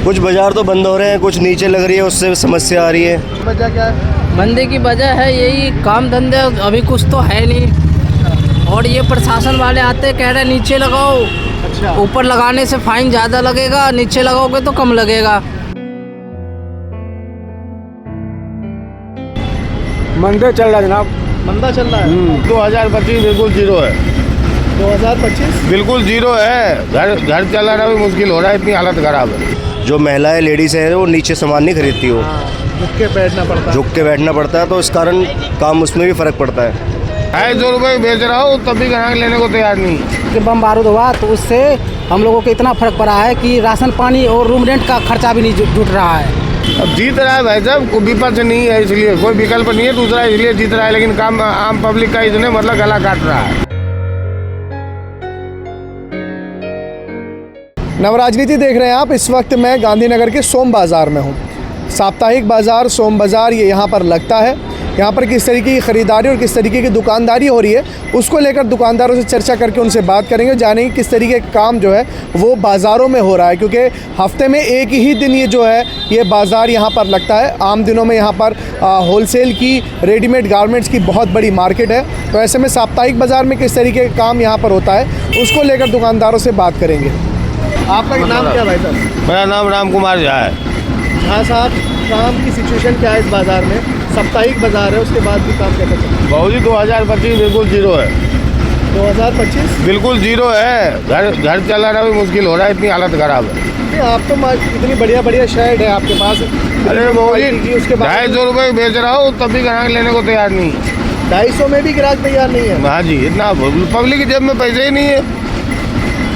कुछ बाजार तो बंद हो रहे हैं, कुछ नीचे लग रही है, उससे समस्या आ रही है। वजह क्या है? मंदी की वजह है यही काम धंधे अभी कुछ तो है नहीं। और ये प्रशासन वाले आते कह रहे नीचे लगाओ, अच्छा, ऊपर लगाने से फाइन ज़्यादा लगेगा, नीचे लगाओगे तो कम लगेगा। मंदे चल रहा है जनाब। मंदा चल रहा है। 2025 बिल्कुल जीरो है, 2025 बिल्कुल जीरो है। घर चलाना भी मुश्किल हो रहा है, इतनी हालत खराब है। जो महिलाएं लेडीज़ हैं वो नीचे सामान नहीं खरीदती हो, झुक के बैठना पड़ता है। झुक के बैठना पड़ता है, तो इस कारण काम उसमें भी फ़र्क पड़ता है। 250 रुपये बेच रहा हूँ तब भी ग्राहक लेने को तैयार नहीं। कि बम बारूद हुआ तो उससे हम लोगों को इतना फर्क पड़ा है कि राशन पानी और रूम रेंट का खर्चा भी नहीं जुट रहा है। अब जीत रहा है भाई साहब, कोई विपक्ष नहीं है इसलिए, कोई विकल्प नहीं है दूसरा, इसलिए जीत रहा है। लेकिन काम आम पब्लिक का इसने मतलब गला काट रहा है। नवराजनीति देख रहे हैं आप। इस वक्त मैं गांधीनगर के सोम बाज़ार में हूँ। साप्ताहिक बाज़ार सोम बाज़ार ये यहाँ पर लगता है। यहाँ पर किस तरीके की ख़रीदारी और किस तरीके की दुकानदारी हो रही है उसको लेकर दुकानदारों से चर्चा करके उनसे बात करेंगे, जानेंगे किस तरीके का काम जो है वो बाज़ारों में हो रहा है। क्योंकि हफ्ते में एक ही दिन ये जो है ये बाज़ार यहाँ पर लगता है। आम दिनों में यहाँ पर होलसेल की, रेडीमेड गारमेंट्स की बहुत बड़ी मार्केट है। तो ऐसे में साप्ताहिक बाज़ार में किस तरीके का काम यहाँ पर होता है उसको लेकर दुकानदारों से बात करेंगे। आपका नाम क्या भाई साहब? मेरा नाम राम कुमार झा है। हाँ साहब, काम की सिचुएशन क्या है इस बाज़ार में? साप्ताहिक बाज़ार है, उसके बाद भी काम कैसा चल रहा है? भाऊ जी 2025 बिल्कुल जीरो है, 2025 बिल्कुल जीरो है। घर चलाना भी मुश्किल हो रहा है, इतनी हालत खराब है। नहीं, आप तो इतनी बढ़िया बढ़िया शेड है आपके पास। अरे भाऊ जी उसके बाद 250 रुपये बेच रहा हूँ तब भी ग्राहक लेने को तैयार नहीं। 250 में भी ग्राहक तैयार नहीं है। हाँ जी, इतना पब्लिक की जेब में पैसे ही नहीं है।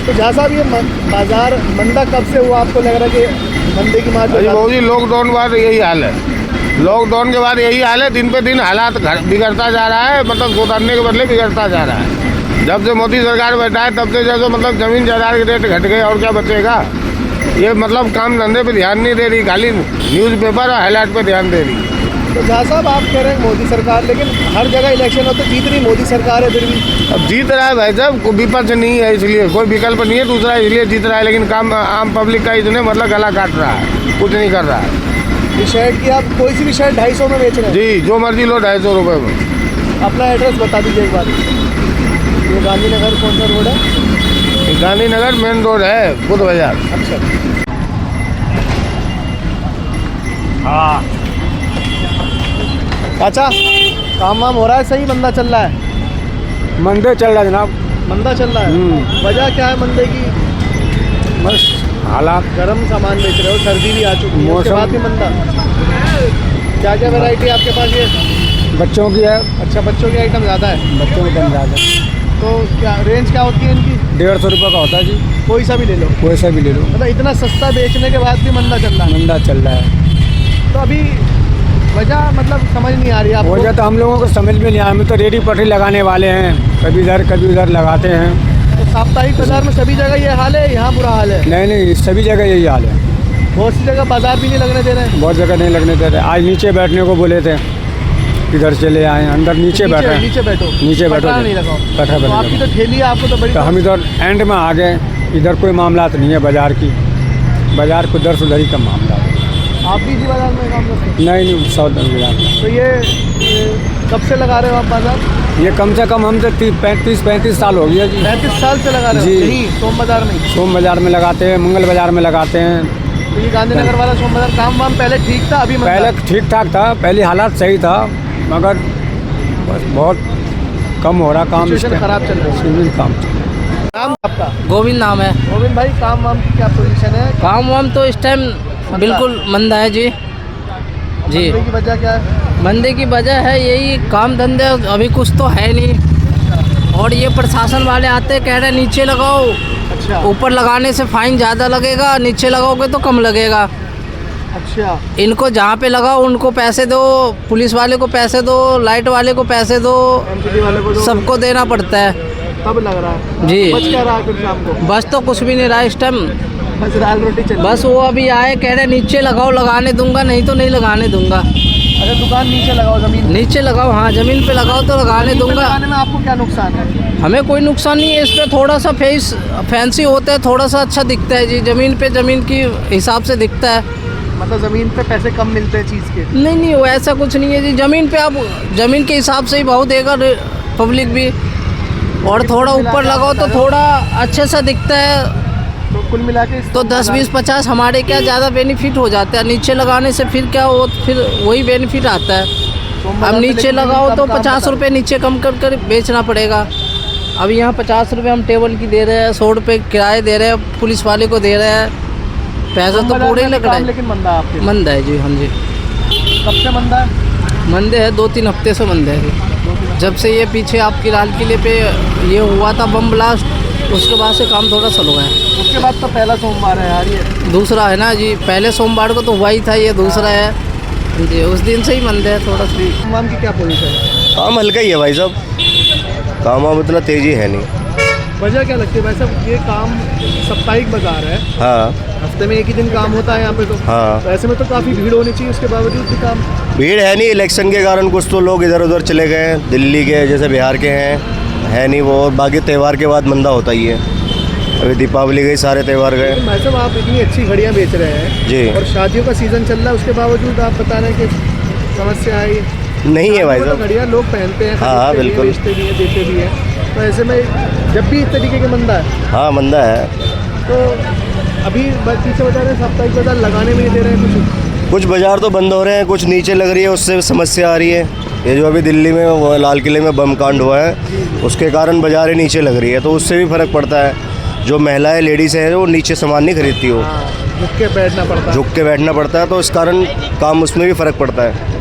तो जहाँ साहब ये बाज़ार मंदा कब से हुआ आपको लग रहा है कि मंदे की मार? अरे भाऊ जी लॉकडाउन के बाद यही हाल है, लॉकडाउन के बाद यही हाल है। दिन पे दिन हालात बिगड़ता जा रहा है, मतलब सुधारने के बदले बिगड़ता जा रहा है। जब से मोदी सरकार बैठा है तब से जैसे मतलब ज़मीन जायदाद के रेट घट गए और क्या बचेगा। ये मतलब काम धंधे पे ध्यान नहीं दे रही, खाली न्यूज़पेपर और हाईलाइट पे ध्यान दे रही। तो जहाँ साहब आप कह रहे हैं मोदी सरकार, लेकिन हर जगह इलेक्शन हो तो जीत रही मोदी सरकार है फिर भी। अब जीत रहा है भाई साहब, कोई विपक्ष नहीं है इसलिए, कोई विकल्प नहीं है दूसरा, इसलिए जीत रहा है। लेकिन काम आम पब्लिक का इसने मतलब गला काट रहा है, कुछ नहीं कर रहा है। ये शर्ट की आप कोई सी भी शर्ट 250 में बेच रहे हैं? जी, जो मर्जी लो 250 रुपये में। अपना एड्रेस बता दीजिए एक बार। ये गांधीनगर कौन सा रोड है? गांधीनगर मेन रोड है, बुद्ध बाजार। अच्छा, हाँ अच्छा, काम वाम हो रहा है सही? मंदा चल रहा है? मंदे चल रहा है जनाब। मंदा चल रहा है। वजह क्या है मंदे की? बस हालात, गर्म सामान बेच रहे हो, सर्दी भी आ चुकी है, उसके मौसम- बाद भी मंदा। क्या क्या वैरायटी आपके पास ये? बच्चों की है, अच्छा, बच्चों के आइटम ज़्यादा है। बच्चों के कम ज़्यादा। तो क्या रेंज क्या होती है इनकी? 150 रुपये का होता है जी, कोई सा भी ले लो। कोई सा भी ले लो। मतलब इतना सस्ता बेचने के बाद भी मंदा चल रहा है। मंदा चल रहा है। तो अभी वजह मतलब समझ नहीं आ रही आपको? वजह तो हम लोगों को समझ में नहीं आया। हम तो रेडी पटरी लगाने वाले हैं, कभी इधर लगाते हैं। तो साप्ताहिक बाजार में सभी जगह ये हाल है, यहाँ बुरा हाल है? नहीं, सभी जगह यही हाल है। बहुत सी जगह बाजार भी नहीं लगने दे रहे हैं। बहुत जगह नहीं लगने दे रहे। आज नीचे बैठने को बोले थे, इधर चले आए, अंदर नीचे बैठे। नीचे बैठो, नीचे बैठो, पटरा नहीं लगाओ। पटरा तो आपकी तो ठेली है, आपको तो बड़ी। तो हम इधर एंड में आ गए। इधर कोई मामला नहीं है बाजार की, बाजार को दर सुधरी का मामला है। आप भी इसी बाजार में काम करते हैं? नहीं, 100 बाजार में। तो ये कब से लगा रहे हो आप बाजार? ये कम से कम हमसे 35 साल हो गया जी। 35 साल से लगा रहे हो? जी। यहीं सोम बाजार में? सोम बाजार में लगाते हैं, मंगल बाजार में लगाते हैं। तो ये गांधीनगर वाला सोम बाजार काम वाम पहले ठीक था, अभी मंदा? पहले ठीक ठाक था, पहले हालात सही था, मगर बस बहुत कम हो रहा काम। सिचुएशन खराब चल रही है। काम नाम आपका? गोविंद नाम है। गोविंद भाई, काम वाम की क्या पोजीशन है? काम वाम तो इस टाइम बिल्कुल मंदा है जी। जी, मंदे की वजह क्या है? मंदी की वजह है यही काम धंधे अभी कुछ तो है नहीं। और ये प्रशासन वाले आते कह रहे नीचे लगाओ, अच्छा, ऊपर लगाने से फाइन ज़्यादा लगेगा, नीचे लगाओगे तो कम लगेगा। अच्छा, इनको जहाँ पे लगाओ उनको पैसे दो, पुलिस वाले को पैसे दो, लाइट वाले को पैसे दो, एमसीडी वाले को सबको देना पड़ता है। तब लग रहा है। जी। बच क्या रहा है फिर शाम को? बस तो कुछ भी नहीं रहा इस टाइम। बस दाल रोटी चल। बस वो अभी आए कह रहे नीचे लगाओ, लगाने दूंगा, नहीं तो नहीं लगाने दूंगा। अच्छा, दुकान नीचे लगाओ, जमीन नीचे लगाओ, हाँ जमीन पे लगाओ तो लगाने जमीन पे दूंगा। लगाने में आपको क्या नुकसान है? हमें कोई नुकसान नहीं है इस पर। थोड़ा सा फेस फैंसी होता है, थोड़ा सा अच्छा दिखता है जी। ज़मीन पे ज़मीन की हिसाब से दिखता है। मतलब ज़मीन पे पैसे कम मिलते हैं चीज़ के? नहीं वो ऐसा कुछ नहीं है जी। ज़मीन पे आप ज़मीन के हिसाब से ही भाव देगा पब्लिक भी, और थोड़ा ऊपर लगाओ तो थोड़ा अच्छे सा दिखता है। तो कुल मिला के तो 10 20 50 हमारे क्या ज़्यादा बेनिफिट हो जाता है। नीचे लगाने से फिर क्या हो, फिर वही बेनिफिट आता है। अब नीचे लगाओ तो 50 रुपये नीचे कम कर बेचना पड़ेगा। अब यहाँ 50 रुपये हम टेबल की दे रहे हैं, 100 रुपये किराए दे रहे हैं, पुलिस वाले को दे रहे हैं। पैसा तो पूरे ही लग रहा है। लेकिन मंदा है आपके? मंदा है जी। हाँ जी, कब से मंदा है? मंदे है 2-3 हफ्ते से मंदे है। जब से ये पीछे आपकी लाल किले पे ये हुआ था बम ब्लास्ट, उसके बाद से काम थोड़ा स्लो है। उसके बाद तो पहला सोमवार है यार, ये दूसरा है ना जी। पहले सोमवार को तो हुआ ही था, ये दूसरा है जी। उस दिन से ही मंदे है थोड़ा सा। काम की क्या पोजीशन है? काम हल्का ही है भाई साहब, काम वाम इतना तेज़ी है नहीं। वजह क्या लगती है भाई साहब? ये काम साप्ताहिक बाजार है, हाँ हफ्ते में एक ही दिन काम होता है यहाँ पे तो। हाँ। तो ऐसे में तो काफ़ी भीड़ होनी चाहिए, उसके बावजूद भी काम। भीड़ है नहीं, इलेक्शन के कारण कुछ तो लोग इधर उधर चले गए हैं, दिल्ली के जैसे बिहार के हैं, है नहीं वो। और बाकी त्यौहार के बाद मंदा होता ही है। अभी दीपावली गई, सारे त्यौहार गए। भाई साहब आप इतनी अच्छी घड़ियाँ बेच रहे हैं जी। और शादियों का सीज़न चल रहा है, उसके बावजूद आप बता रहे हैं कि समस्या आई नहीं है भाई तो साहब। घड़ियाँ लोग पहनते हैं, हाँ, खरीदते भी हैं, बिल्कुल। बेचते भी हैं, देते भी हैं। तो ऐसे में जब भी इस तरीके के मंदा है हाँ मंदा है। तो अभी पीछे बता रहे हैं साप्ताहिक बाजार लगाने में नहीं दे रहे हैं कुछ बाज़ार तो बंद हो रहे हैं, कुछ नीचे लग रही है, उससे समस्या आ रही है। ये जो अभी दिल्ली में वो लाल किले में बम कांड हुआ है, उसके कारण बाज़ारें नीचे लग रही है, तो उससे भी फ़र्क पड़ता है। जो महिलाएं लेडीज़ हैं वो नीचे सामान नहीं खरीदती हो, झुक के बैठना पड़ता है। झुक के बैठना पड़ता है, तो इस कारण काम उसमें भी फ़र्क पड़ता है।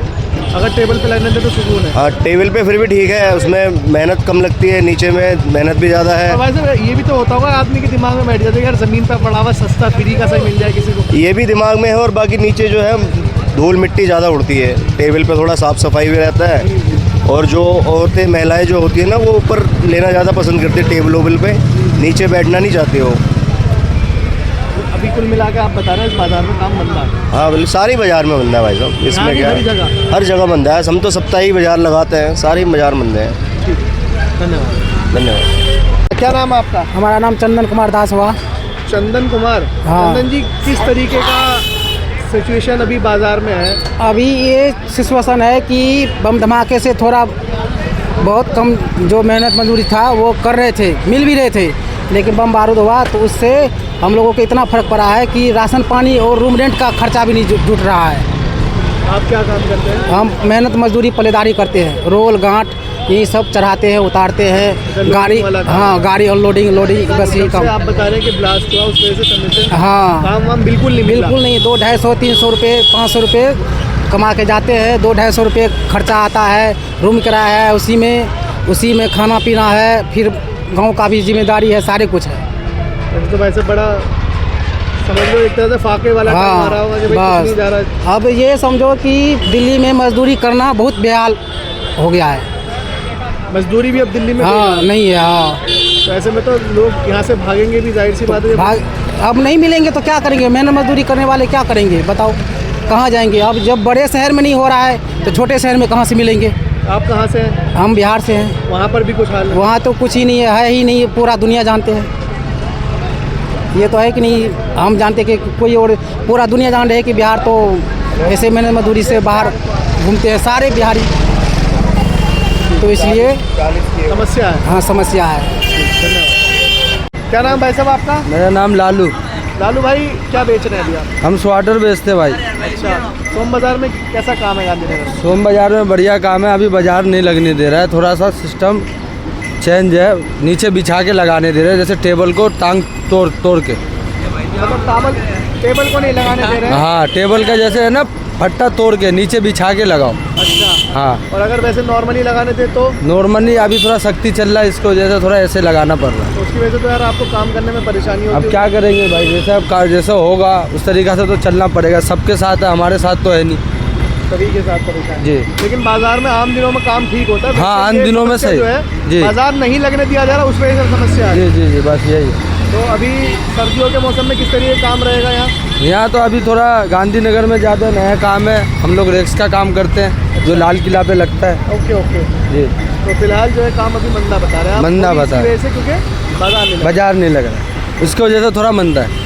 अगर टेबल पे लगने दे तो सुकून है। हाँ टेबल पे फिर भी ठीक है, उसमें मेहनत कम लगती है, नीचे में मेहनत भी ज़्यादा है। अब वैसे ये भी तो होता होगा आदमी के दिमाग में बैठ जाता है यार, ज़मीन पर पड़ा हुआ सस्ता फ्री का सही मिल जाए किसी को। ये भी दिमाग में है, और बाकी नीचे जो है धूल मिट्टी ज़्यादा उड़ती है। टेबल पे थोड़ा साफ़ सफाई भी रहता है, और जो औरतें महिलाएं जो होती है ना, वो ऊपर लेना ज़्यादा पसंद करती है, टेबल वेबल पे नीचे बैठना नहीं चाहती हो। अभी कुल मिला के आप बता रहे हैं इस बाजार में काम मंदा है? हाँ बिल्कुल, सारी बाज़ार में मंदा है भाई साहब। इसमें क्या हर जगह? है, हर जगह मंदा है। हम तो साप्ताहिक बाज़ार लगाते हैं, सारी बाज़ार मंदे हैं। ठीक है, धन्यवाद। धन्यवाद। क्या नाम है आपका? हमारा नाम चंदन कुमार दास हुआ। चंदन कुमार। हाँ। चंदन जी, किस तरीके का सिचुएशन अभी बाजार में है? अभी ये सिचुएशन है कि बम धमाके से थोड़ा बहुत कम जो मेहनत मजदूरी था वो कर रहे थे, मिल भी रहे थे, लेकिन बम बारूद हुआ तो उससे हम लोगों को इतना फ़र्क पड़ा है कि राशन पानी और रूम रेंट का खर्चा भी नहीं जुट रहा है। आप क्या काम करते हैं? हम मेहनत मजदूरी पल्लेदारी करते हैं, रोल गांठ ये सब चढ़ाते हैं, उतारते हैं, गाड़ी। वाला काम। हाँ, गाड़ी अनलोडिंग लोडिंग, बस यही जब से काम। आप बता रहे हैं कि ब्लास्ट हुआ उस वजह से कमीशन हाँ, काम वाम बिल्कुल नहीं मिला? बिल्कुल नहीं। 200-250 300 रुपये 500 रुपये कमा के जाते हैं, 200-250 रुपये खर्चा आता है, रूम किराया है, उसी में खाना पीना है, फिर गांव का भी जिम्मेदारी है, सारे कुछ है। तो वैसे बड़ा समझ लो एक तरह से फाके वाला काम आ रहा होगा कि भाई कुछ नहीं जा रहा है। अब ये समझो कि दिल्ली में मजदूरी करना बहुत बेहाल हो गया है। मजदूरी भी अब दिल्ली में हाँ, नहीं है। हाँ, तो ऐसे में तो लोग यहाँ से भागेंगे भी, जाहिर सी बात है। भाग अब नहीं मिलेंगे तो क्या करेंगे? मेहनत मजदूरी करने वाले क्या करेंगे बताओ, कहाँ जाएंगे? अब जब बड़े शहर में नहीं हो रहा है तो छोटे शहर में कहाँ से मिलेंगे? आप कहाँ से हैं? हम बिहार से हैं। वहाँ पर भी कुछ हाल है? वहाँ तो कुछ ही नहीं है ही नहीं, पूरा दुनिया जानते हैं। ये तो है कि नहीं, हम जानते कि कोई और पूरा दुनिया जान रहे हैं कि बिहार तो ऐसे मेहनत मजदूरी से बाहर घूमते हैं सारे बिहारी, तो इसलिए समस्या है। हाँ, समस्या है। धन्यवाद। क्या नाम भाई साहब आपका? मेरा नाम लालू। लालू भाई, क्या बेच रहे हैं अभी आप? हम स्वेटर बेचते भाई। अच्छा, सोम बाजार में कैसा काम है गांधीनगर में? सोम बाज़ार में बढ़िया काम है, अभी बाज़ार नहीं लगने दे रहा है, थोड़ा सा सिस्टम चेंज है, नीचे बिछा के लगाने दे रहे हैं, जैसे टेबल को टांग तोड़ के। मतलब टेबल को नहीं लगाने दे रहे हैं? हाँ, टेबल का जैसे है ना, फट्टा तोड़ के नीचे बिछा के लगाओ। अच्छा। हाँ, और अगर वैसे नॉर्मली लगाने दे तो नॉर्मली अभी थोड़ा सख्ती चल रहा है, इसको जैसे थोड़ा ऐसे लगाना पड़ रहा है। उसकी वजह से तो यार आपको काम करने में परेशानी होती अब है। क्या करेंगे भाई, जैसे अब जैसे होगा उस तरीक़ा से तो चलना पड़ेगा। सबके साथ है, हमारे साथ तो है नहीं। सभी के साथ परेशानी। जी। लेकिन बाजार में आम दिनों में काम ठीक होता है। हाँ, वैसे आम ये दिनों में समस्या सही। जो है, जी। बाजार नहीं लगने दिया जा रहा, उस वजह से समस्या है। जी जी जी, बस यही है। तो अभी सर्दियों के मौसम में किस तरीके का काम रहेगा यहाँ? यहाँ तो अभी थोड़ा गांधीनगर में ज़्यादा नया काम है, हम लोग रेक्स का काम करते हैं जो लाल किला पे लगता है। Okay okay. जी। तो फिलहाल जो है काम अभी मंदा बता रहे हैं आप, मंदा और इसी बता रहे हैं। वजह से क्योंकि बाजार नहीं लगा। बाजार नहीं लग रहा है, इसकी वजह से थोड़ा मंदा है।